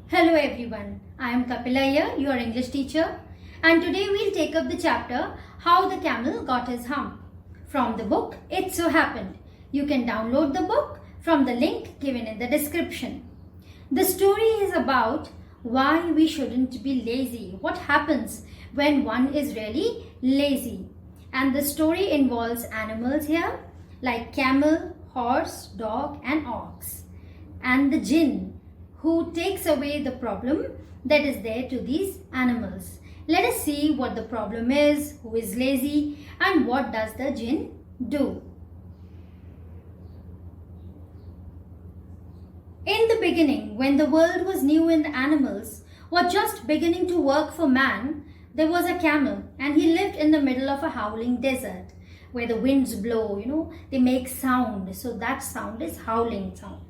Hello everyone, I am Kapila, your English teacher, and today we'll take up the chapter How the Camel Got His Hump from the book It So Happened. You can download the book from the link given in the description. The story is about why we shouldn't be lazy, what happens when one is really lazy. And the story involves animals here like camel, horse, dog and ox, and the jinn who takes away the problem that is there to these animals. Let us see what the problem is, who is lazy, and what does the jinn do. In the beginning, when the world was new and the animals were just beginning to work for man, there was a camel and he lived in the middle of a howling desert where the winds blow, they make sound. So that sound is howling sound.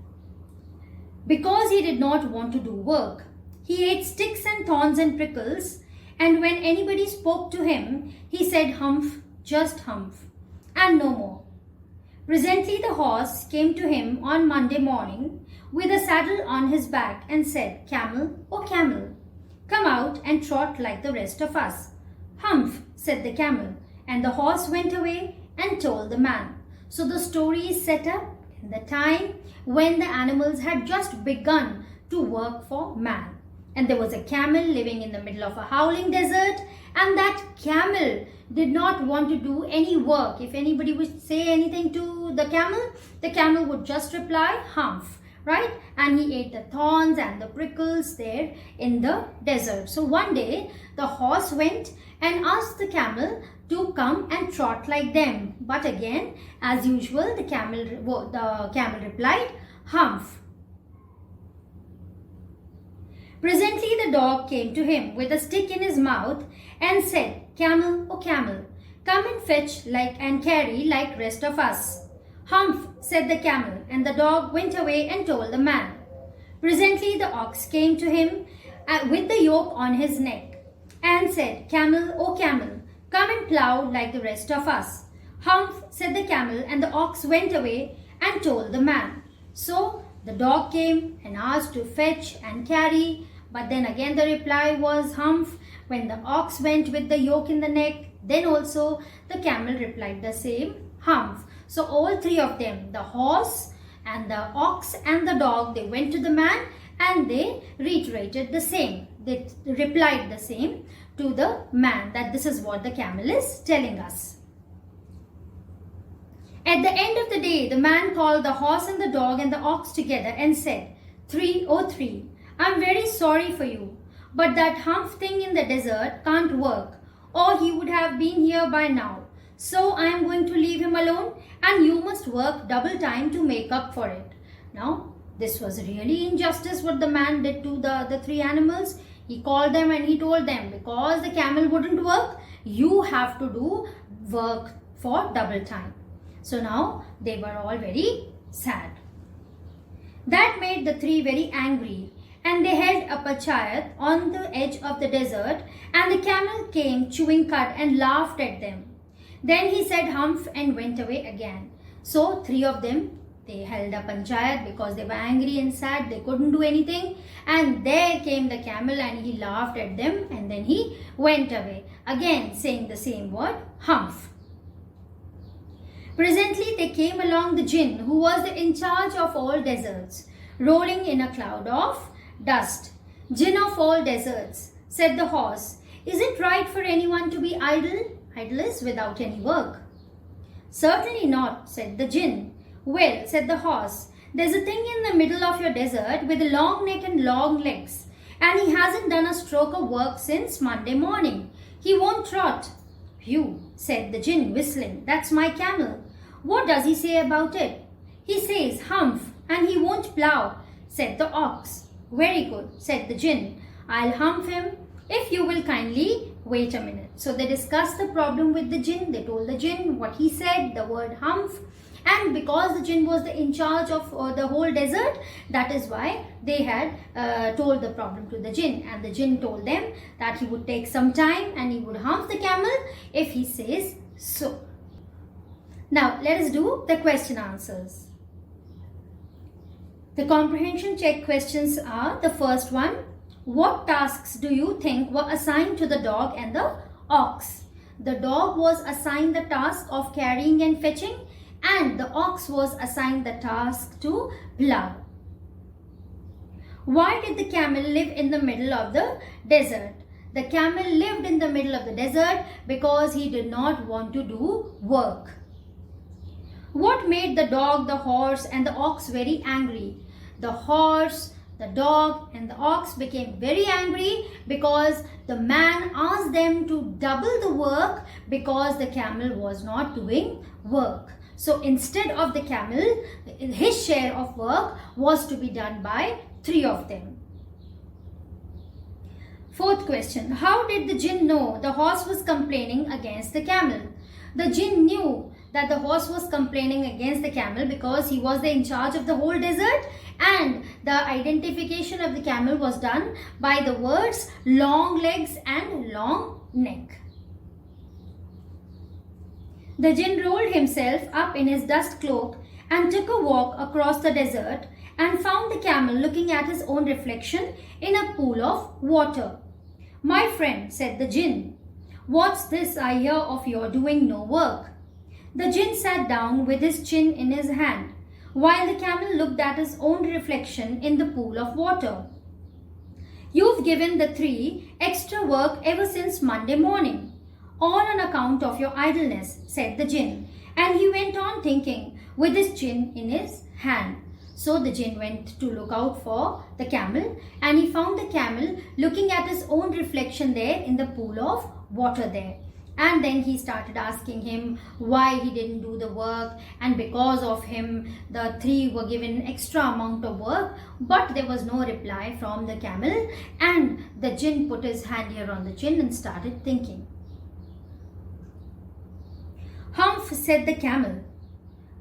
Because he did not want to do work, he ate sticks and thorns and prickles, and when anybody spoke to him, he said humph, just humph, and no more. Presently the horse came to him on Monday morning with a saddle on his back and said, Camel, oh camel, come out and trot like the rest of us. Humph, said the camel, and the horse went away and told the man. So the story is set up in the time when the animals had just begun to work for man. And there was a camel living in the middle of a howling desert, and that camel did not want to do any work. If anybody would say anything to the camel would just reply, humph, right? And he ate the thorns and the prickles there in the desert. So one day, the horse went and asked the camel to come and trot like them. But again, as usual, the camel replied, humph. Presently the dog came to him with a stick in his mouth and said, Camel, oh camel, come and fetch and carry like rest of us. Humph, said the camel, and the dog went away and told the man. Presently the ox came to him with the yoke on his neck and said, Camel, oh camel, come and plow like the rest of us. Humph, said the camel, and the ox went away and told the man. So the dog came and asked to fetch and carry, but then again the reply was humph. When the ox went with the yoke in the neck, then also the camel replied the same, humph. So all three of them, the horse and the ox and the dog, they went to the man and they reiterated the same. They replied the same to the man, that this is what the camel is telling us. At the end of the day, the man called the horse and the dog and the ox together and said, 303, I'm very sorry for you, but that humph thing in the desert can't work, or he would have been here by now. So I am going to leave him alone, and you must work double time to make up for it. Now, this was really injustice what the man did to the three animals. He called them and he told them, because the camel wouldn't work, you have to do work for double time. So now they were all very sad. That made the three very angry, and they held up a chariot on the edge of the desert, and the camel came chewing cud and laughed at them. Then he said humph and went away again. So three of them, they held up a chariot because they were angry and sad. They couldn't do anything. And there came the camel and he laughed at them and then he went away. Again saying the same word, humph. Presently they came along the jinn who was in charge of all deserts, rolling in a cloud of dust. Jinn of all deserts, said the horse, is it right for anyone to be idle? Idless without any work. Certainly not, said the jinn. Well, said the horse, there's a thing in the middle of your desert with a long neck and long legs, and he hasn't done a stroke of work since Monday morning. He won't trot. Phew, said the jinn, whistling, that's my camel. What does he say about it? He says humph, and he won't plow, said the ox. Very good, said the jinn. I'll humph him if you will kindly wait a minute. So they discussed the problem with the jinn. They told the jinn what he said, the word humph. And because the jinn was in charge of the whole desert, that is why they had told the problem to the jinn. And the jinn told them that he would take some time and he would humph the camel if he says so. Now let us do the question answers. The comprehension check questions are: the first one, what tasks do you think were assigned to the dog and the ox? The dog was assigned the task of carrying and fetching, and the ox was assigned the task to plough. Why did the camel live in the middle of the desert? The camel lived in the middle of the desert because he did not want to do work. What made the dog, the horse, and the ox very angry? The horse, the dog, and the ox became very angry because the man asked them to double the work because the camel was not doing work. So instead of the camel, his share of work was to be done by 3 of them. Fourth question, how did the jinn know the horse was complaining against the camel? The jinn knew that the horse was complaining against the camel because he was in charge of the whole desert, and the identification of the camel was done by the words long legs and long neck. The jinn rolled himself up in his dust cloak and took a walk across the desert and found the camel looking at his own reflection in a pool of water. My friend, said the jinn, what's this I hear of your doing no work? The jinn sat down with his chin in his hand, while the camel looked at his own reflection in the pool of water. You've given the 3 extra work ever since Monday morning, all on account of your idleness, said the jinn, and he went on thinking with his chin in his hand. So the jinn went to look out for the camel, and he found the camel looking at his own reflection there in the pool of water there. And then he started asking him why he didn't do the work, and because of him the 3 were given extra amount of work, but there was no reply from the camel, and the jinn put his hand here on the chin and started thinking. Hump, said the camel.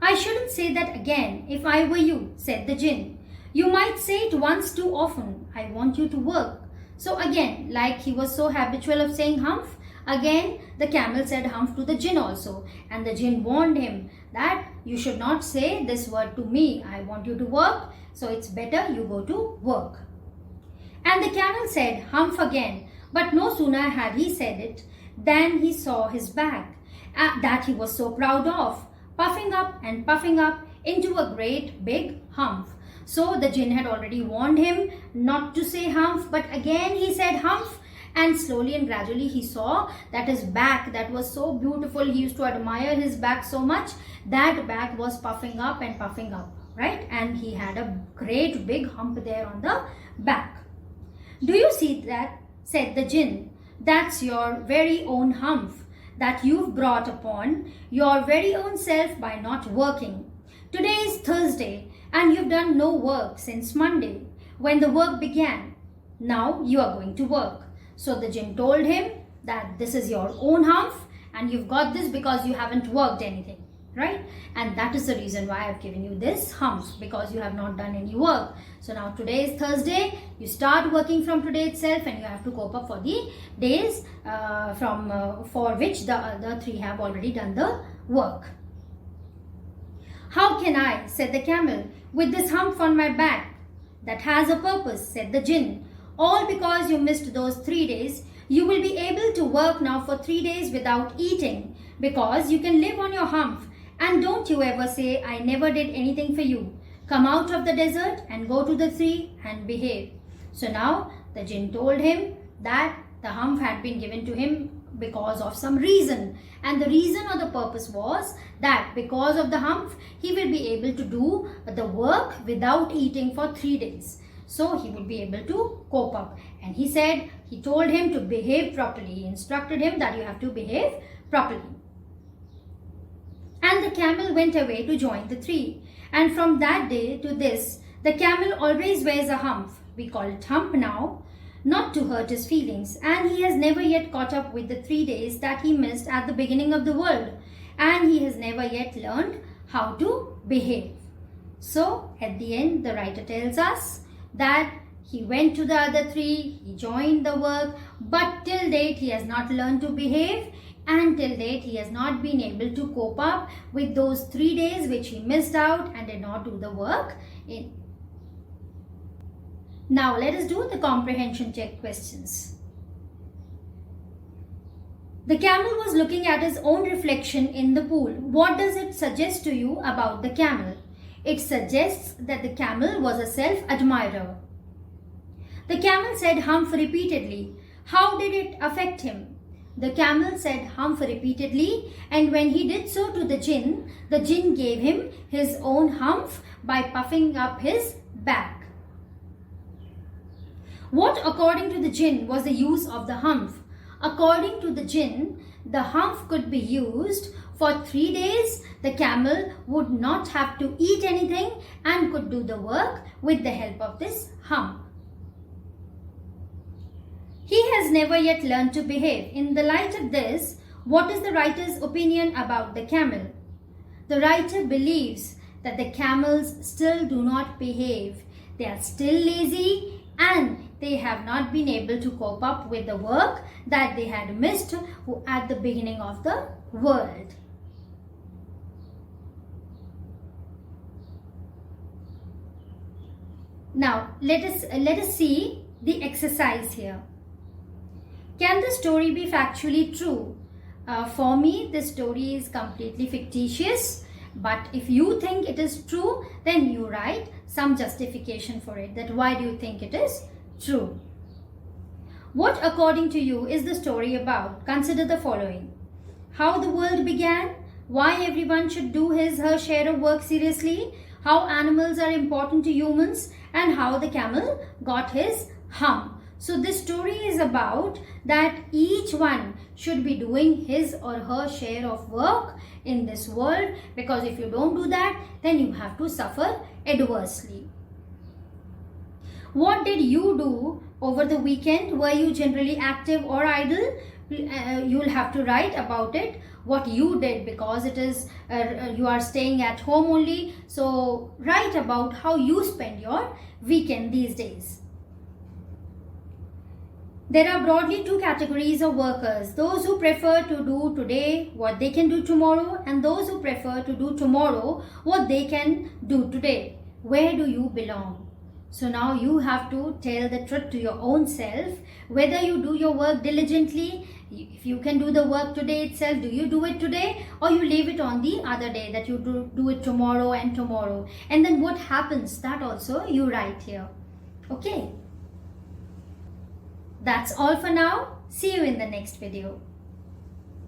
I shouldn't say that again if I were you, said the jinn. You might say it once too often. I want you to work. So again, like he was so habitual of saying Hump, again the camel said Hump to the jinn also, and the jinn warned him that you should not say this word to me. I want you to work, so it's better you go to work. And the camel said Hump again, but no sooner had he said it than he saw his back that he was so proud of, puffing up into a great big hump. So the jinn had already warned him not to say Hump, but again he said Hump, and slowly and gradually he saw that his back, that was so beautiful, he used to admire his back so much, that back was puffing up, right? And he had a great big hump there on the back. Do you see that, said the jinn, that's your very own hump that you've brought upon your very own self by not working. Today is Thursday and you've done no work since Monday when the work began. Now you are going to work. So the jinn told him that this is your own hump and you've got this because you haven't worked anything, right? And that is the reason why I've given you this hump, because you have not done any work. So now today is Thursday, you start working from today itself, and you have to cope up for the days for which the other 3 have already done the work. How can I, said the camel, with this hump on my back? That has a purpose, said the jinn. All because you missed those 3 days. You will be able to work now for 3 days without eating, because you can live on your hump. And don't you ever say, I never did anything for you. Come out of the desert and go to the tree and behave. So now the jinn told him that the hump had been given to him because of some reason. And the reason or the purpose was that because of the hump, he will be able to do the work without eating for 3 days. So he would be able to cope up. And he told him to behave properly. He instructed him that you have to behave properly. And the camel went away to join the 3. And from that day to this, the camel always wears a hump. We call it hump now, not to hurt his feelings. And he has never yet caught up with the 3 days that he missed at the beginning of the world. And he has never yet learned how to behave. So at the end, the writer tells us that he went to the other 3, he joined the work, but till date he has not learned to behave, and till date he has not been able to cope up with those 3 days which he missed out and did not do the work in. Now let us do the comprehension check questions. The camel was looking at his own reflection in the pool. What does it suggest to you about the camel? It suggests that the camel was a self-admirer. The camel said Hump repeatedly. How did it affect him? The camel said Hump repeatedly, and when he did so to the jinn gave him his own hump by puffing up his back. What, according to the jinn, was the use of the hump? According to the jinn, the hump could be used for 3 days. The camel would not have to eat anything and could do the work with the help of this hump. He has never yet learned to behave. In the light of this, what is the writer's opinion about the camel? The writer believes that the camels still do not behave. They are still lazy and they have not been able to cope up with the work that they had missed at the beginning of the world. Now, let us see the exercise here. Can the story be factually true? For me, this story is completely fictitious. But if you think it is true, then you write some justification for it. That why do you think it is true? What, according to you, is the story about? Consider the following. How the world began, why everyone should do his/her share of work seriously, how animals are important to humans, and how the camel got his hump. So this story is about that each one should be doing his or her share of work in this world, because if you don't do that, then you have to suffer adversely. What did you do over the weekend? Were you generally active or idle? You'll have to write about it, what you did, because it is you are staying at home only. So write about how you spend your weekend these days. There are broadly two categories of workers: those who prefer to do today what they can do tomorrow, and those who prefer to do tomorrow what they can do today. Where do you belong? So now you have to tell the truth to your own self, whether you do your work diligently. If you can do the work today itself, do you do it today, or you leave it on the other day, that you do it tomorrow and tomorrow? And then what happens, that also you write here. Okay. That's all for now. See you in the next video.